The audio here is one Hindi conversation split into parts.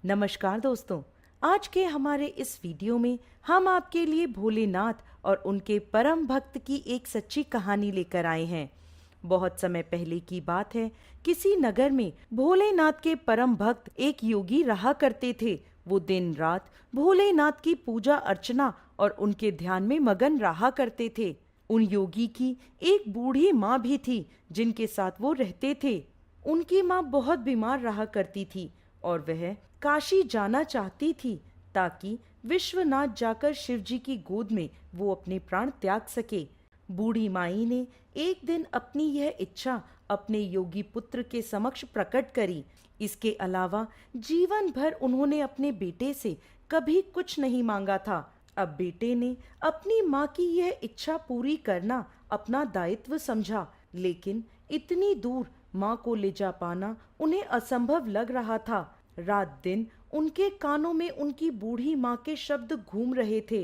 नमस्कार दोस्तों। आज के हमारे इस वीडियो में हम आपके लिए भोलेनाथ और उनके परम भक्त की एक सच्ची कहानी लेकर आए हैं। बहुत समय पहले की बात है। किसी नगर में भोलेनाथ के परम भक्त एक योगी रहा करते थे। वो दिन रात भोलेनाथ की पूजा अर्चना और उनके ध्यान में मगन रहा करते थे। उन योगी की एक बूढ़ी माँ भी थी जिनके साथ वो रहते थे। उनकी माँ बहुत बीमार रहा करती थी और वह काशी जाना चाहती थी ताकि विश्वनाथ जाकर शिव जी की गोद में वो अपने प्राण त्याग सके। बूढ़ी माई ने एक दिन अपनी यह इच्छा अपने योगी पुत्र के समक्ष प्रकट करी। इसके अलावा जीवन भर उन्होंने अपने बेटे से कभी कुछ नहीं मांगा था। अब बेटे ने अपनी माँ की यह इच्छा पूरी करना अपना दायित्व समझा, लेकिन इतनी दूर माँ को ले जा पाना उन्हें असंभव लग रहा था। रात दिन उनके कानों में उनकी बूढ़ी माँ के शब्द घूम रहे थे।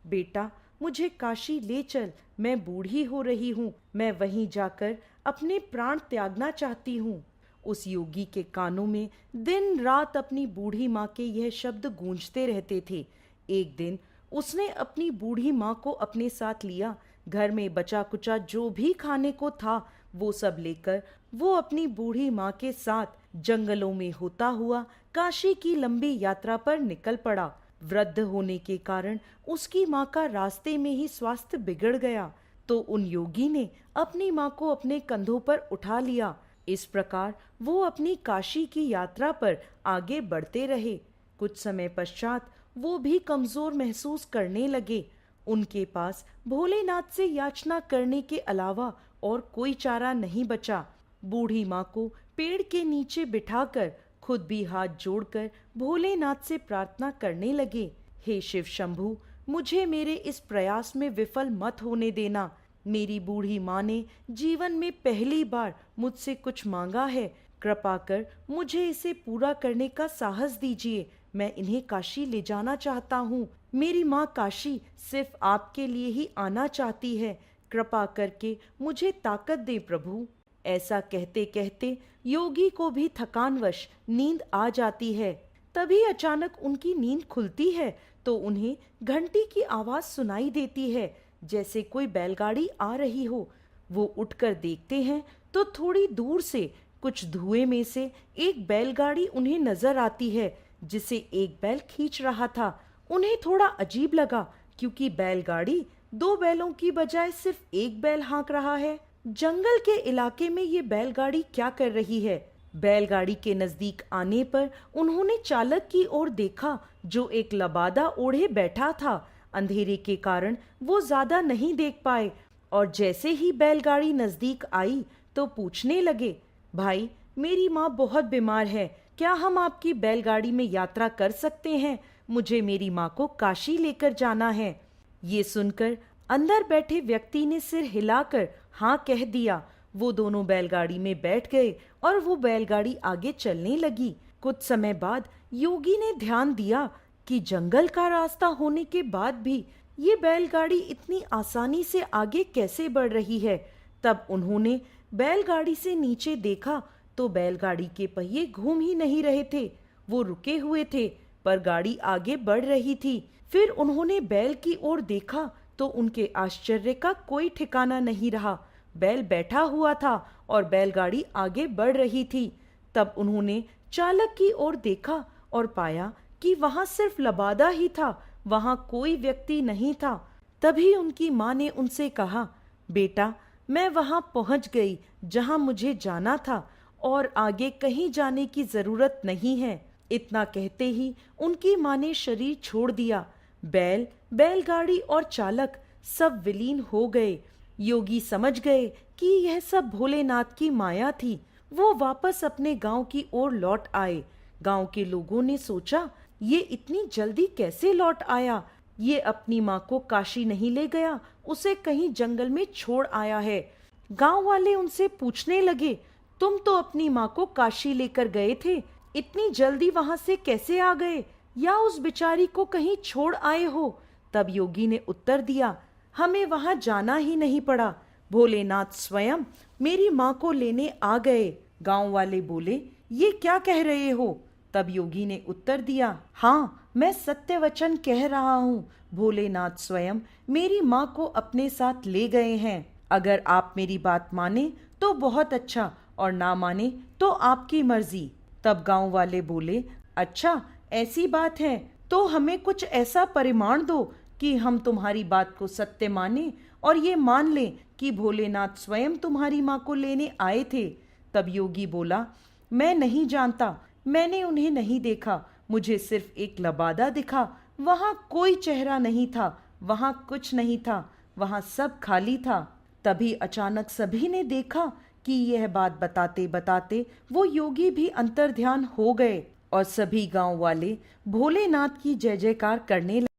बेटा, मुझे काशी ले चल, मैं बूढ़ी हो रही हूँ, मैं वहीं जाकर अपने प्राण त्यागना चाहती हूँ। उस योगी के कानों में दिन रात अपनी बूढ़ी माँ के यह शब्द गूंजते रहते थे। एक दिन उसने अपनी बूढ़ी माँ को अपने साथ लिया। घर में बचा कुचा जो भी खाने को था वो सब लेकर वो अपनी बूढ़ी माँ के साथ जंगलों में होता हुआ काशी की लंबी यात्रा पर निकल पड़ा। वृद्ध होने के कारण उसकी माँ का रास्ते में ही स्वास्थ्य बिगड़ गया, तो उन योगी ने अपनी माँ को अपने कंधों पर उठा लिया। इस प्रकार वो अपनी काशी की यात्रा पर आगे बढ़ते रहे। कुछ समय पश्चात वो भी कमजोर महसूस करने लगे। उनके पास भोलेनाथ से याचना करने के अलावा और कोई चारा नहीं बचा। बूढ़ी माँ को पेड़ के नीचे बिठाकर खुद भी हाथ जोड़कर भोलेनाथ से प्रार्थना करने लगे। हे शिव शंभू, मुझे मेरे इस प्रयास में विफल मत होने देना। मेरी बूढ़ी माँ ने जीवन में पहली बार मुझसे कुछ मांगा है। कृपा कर मुझे इसे पूरा करने का साहस दीजिए। मैं इन्हें काशी ले जाना चाहता हूँ। मेरी माँ काशी सिर्फ आपके लिए ही आना चाहती है। कृपा करके मुझे ताकत दे प्रभु। ऐसा कहते कहते योगी को भी थकानवश नींद आ जाती है। तभी अचानक उनकी नींद खुलती है तो उन्हें घंटी की आवाज सुनाई देती है, जैसे कोई बैलगाड़ी आ रही हो। वो उठकर देखते हैं तो थोड़ी दूर से कुछ धुएं में से एक बैलगाड़ी उन्हें नजर आती है, जिसे एक बैल खींच रहा था। उन्हें थोड़ा अजीब लगा क्योंकि बैलगाड़ी दो बैलों की बजाय सिर्फ एक बैल हाँक रहा है। जंगल के इलाके में ये बैलगाड़ी क्या कर रही है? बैलगाड़ी के नजदीक आने पर उन्होंने चालक की ओर देखा, जो एक लबादा ओढ़े बैठा था। अंधेरे के कारण वो ज्यादा नहीं देख पाए और जैसे ही बैलगाड़ी नजदीक आई तो पूछने लगे, भाई, मेरी माँ बहुत बीमार है, क्या हम आपकी बैलगाड़ी में यात्रा कर सकते हैं? मुझे मेरी माँ को काशी लेकर जाना है। ये सुनकर अंदर बैठे व्यक्ति ने सिर हिलाकर हाँ कह दिया। वो दोनों बैलगाड़ी में बैठ गए और वो बैलगाड़ी आगे चलने लगी। कुछ समय बाद योगी ने ध्यान दिया कि जंगल का रास्ता होने के बाद भी ये बैलगाड़ी इतनी आसानी से आगे कैसे बढ़ रही है। तब उन्होंने बैलगाड़ी से नीचे देखा तो बैलगाड़ी के पहिए घूम ही नहीं रहे थे। वो रुके हुए थे पर गाड़ी आगे बढ़ रही थी। फिर उन्होंने बैल की ओर देखा तो उनके आश्चर्य का कोई ठिकाना नहीं रहा। बैल बैठा हुआ था और बैलगाड़ी आगे बढ़ रही थी। तब उन्होंने चालक की ओर देखा और पाया कि वहां सिर्फ लबादा ही था, वहां कोई व्यक्ति नहीं था। तभी उनकी माँ ने उनसे कहा, बेटा, मैं वहां पहुंच गई जहां मुझे जाना था और आगे कहीं जाने की जरूरत नहीं है। इतना कहते ही उनकी माँ ने शरीर छोड़ दिया। बैल, बैलगाड़ी और चालक सब विलीन हो गए। योगी समझ गए कि यह सब भोलेनाथ की माया थी। वो वापस अपने गांव की ओर लौट आए। गांव के लोगों ने सोचा, ये इतनी जल्दी कैसे लौट आया? ये अपनी माँ को काशी नहीं ले गया, उसे कहीं जंगल में छोड़ आया है। गांव वाले उनसे पूछने लगे, तुम तो अपनी माँ को काशी लेकर गए थे, इतनी जल्दी वहां से कैसे आ गए? या उस बिचारी को कहीं छोड़ आए हो? तब योगी ने उत्तर दिया, हमें वहां जाना ही नहीं पड़ा, भोलेनाथ स्वयं मेरी माँ को लेने आ गए। गांव वाले बोले, ये क्या कह रहे हो? तब योगी ने उत्तर दिया, हाँ, मैं सत्य वचन कह रहा हूँ। भोलेनाथ स्वयं मेरी माँ को अपने साथ ले गए हैं। अगर आप मेरी बात माने तो बहुत अच्छा, और ना माने तो आपकी मर्जी। तब गांव वाले बोले, अच्छा ऐसी बात है तो हमें कुछ ऐसा परिमाण दो कि हम तुम्हारी बात को सत्य माने और ये मान लें कि भोलेनाथ स्वयं तुम्हारी माँ को लेने आए थे। तब योगी बोला, मैं नहीं जानता, मैंने उन्हें नहीं देखा, मुझे सिर्फ एक लबादा दिखा। वहां कोई चेहरा नहीं था, वहां कुछ नहीं था, वहां सब खाली था। तभी अचानक सभी ने देखा कि यह बात बताते बताते वो योगी भी अंतर्ध्यान हो गए और सभी गांव वाले भोलेनाथ की जय जयकार करने लगे।